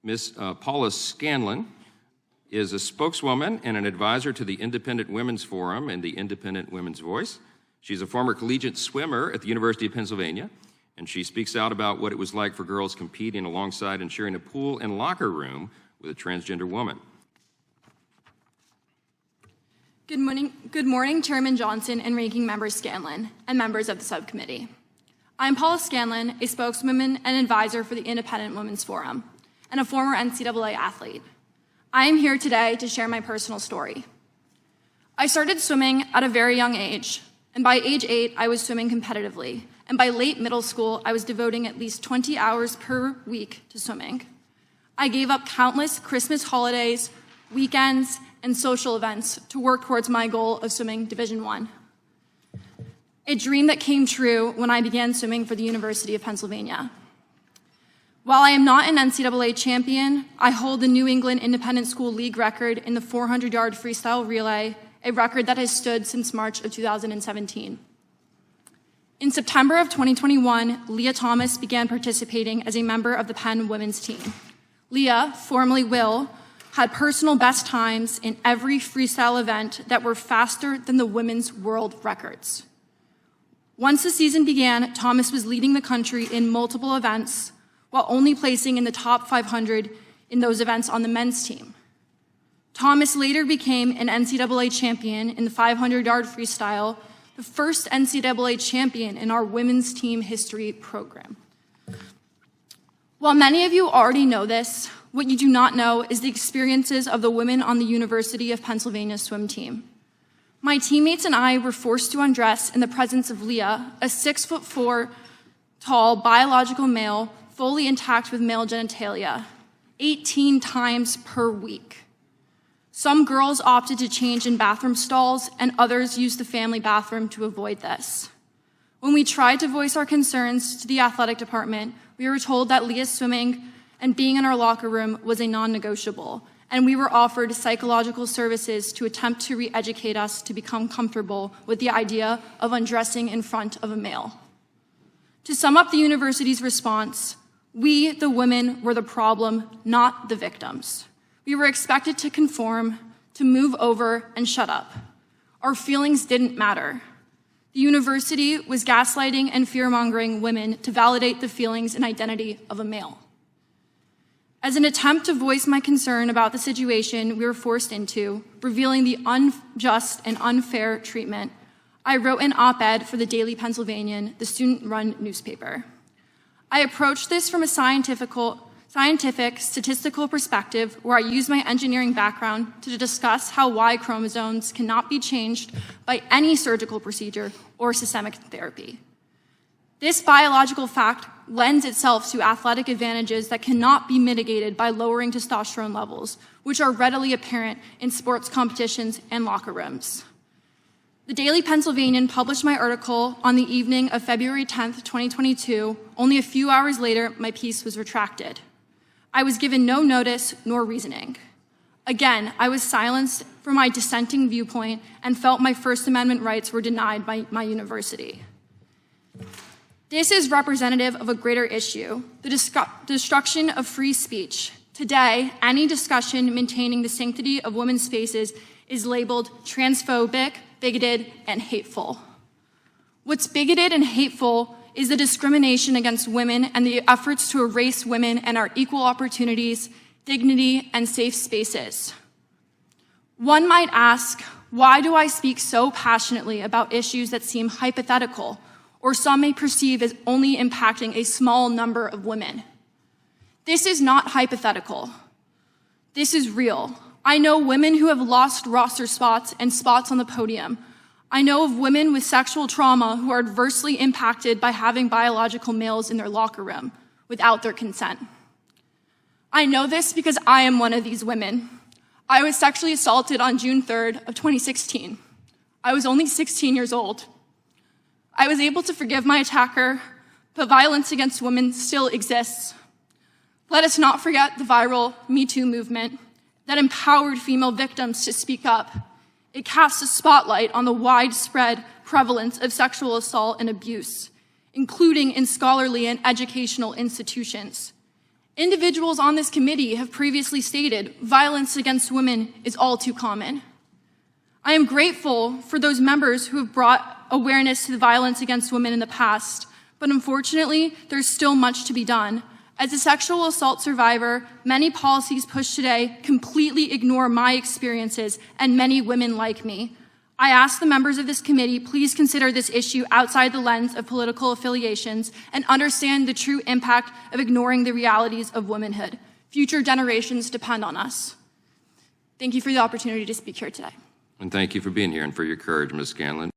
Ms. Paula Scanlan is a spokeswoman and an advisor to the Independent Women's Forum and the Independent Women's Voice. She's a former collegiate swimmer at the University of Pennsylvania, and she speaks out about what it was like for girls competing alongside and sharing a pool and locker room with a transgender woman. Good morning, Chairman Johnson and Ranking Member Scanlan, and members of the subcommittee. I'm Paula Scanlan, a spokeswoman and advisor for the Independent Women's Forum, and a former NCAA athlete. I am here today to share my personal story. I started swimming at a very young age, and by age 8, I was swimming competitively, and by late middle school, I was devoting at least 20 hours per week to swimming. I gave up countless Christmas holidays, weekends, and social events to work towards my goal of swimming Division I. A dream that came true when I began swimming for the University of Pennsylvania. While I am not an NCAA champion, I hold the New England Independent School League record in the 400-yard freestyle relay, a record that has stood since March of 2017. In September of 2021, Leah Thomas began participating as a member of the Penn women's team. Leah, formerly Will, had personal best times in every freestyle event that were faster than the women's world records. Once the season began, Thomas was leading the country in multiple events, while only placing in the top 500 in those events on the men's team. Thomas later became an NCAA champion in the 500-yard freestyle, the first NCAA champion in our women's team history program. While many of you already know this, what you do not know is the experiences of the women on the University of Pennsylvania swim team. My teammates and I were forced to undress in the presence of Leah, a 6'4" tall biological male, fully intact with male genitalia, 18 times per week. Some girls opted to change in bathroom stalls, and others used the family bathroom to avoid this. When we tried to voice our concerns to the athletic department, we were told that Leah's swimming and being in our locker room was a non-negotiable, and we were offered psychological services to attempt to re-educate us to become comfortable with the idea of undressing in front of a male. To sum up the university's response, we, the women, were the problem, not the victims. We were expected to conform, to move over, and shut up. Our feelings didn't matter. The university was gaslighting and fear-mongering women to validate the feelings and identity of a male. As an attempt to voice my concern about the situation we were forced into, revealing the unjust and unfair treatment, I wrote an op-ed for the Daily Pennsylvanian, the student-run newspaper. I approached this from a scientific, statistical perspective where I used my engineering background to discuss how Y chromosomes cannot be changed by any surgical procedure or systemic therapy. This biological fact lends itself to athletic advantages that cannot be mitigated by lowering testosterone levels, which are readily apparent in sports competitions and locker rooms. The Daily Pennsylvanian published my article on the evening of February 10th, 2022. Only a few hours later, my piece was retracted. I was given no notice nor reasoning. Again, I was silenced for my dissenting viewpoint and felt my First Amendment rights were denied by my university. This is representative of a greater issue, the destruction of free speech. Today, any discussion maintaining the sanctity of women's spaces is labeled transphobic, bigoted, and hateful. What's bigoted and hateful is the discrimination against women and the efforts to erase women and our equal opportunities, dignity, and safe spaces. One might ask, why do I speak so passionately about issues that seem hypothetical, or some may perceive as only impacting a small number of women? This is not hypothetical. This is real. I know women who have lost roster spots and spots on the podium. I know of women with sexual trauma who are adversely impacted by having biological males in their locker room without their consent. I know this because I am one of these women. I was sexually assaulted on June 3rd of 2016. I was only 16 years old. I was able to forgive my attacker, but violence against women still exists. Let us not forget the viral Me Too movement that empowered female victims to speak up. It casts a spotlight on the widespread prevalence of sexual assault and abuse, including in scholarly and educational institutions. Individuals on this committee have previously stated violence against women is all too common. I am grateful for those members who have brought awareness to the violence against women in the past, but unfortunately, there's still much to be done. As a sexual assault survivor, many policies pushed today completely ignore my experiences and many women like me. I ask the members of this committee, please consider this issue outside the lens of political affiliations and understand the true impact of ignoring the realities of womanhood. Future generations depend on us. Thank you for the opportunity to speak here today. And thank you for being here and for your courage, Ms. Scanlan.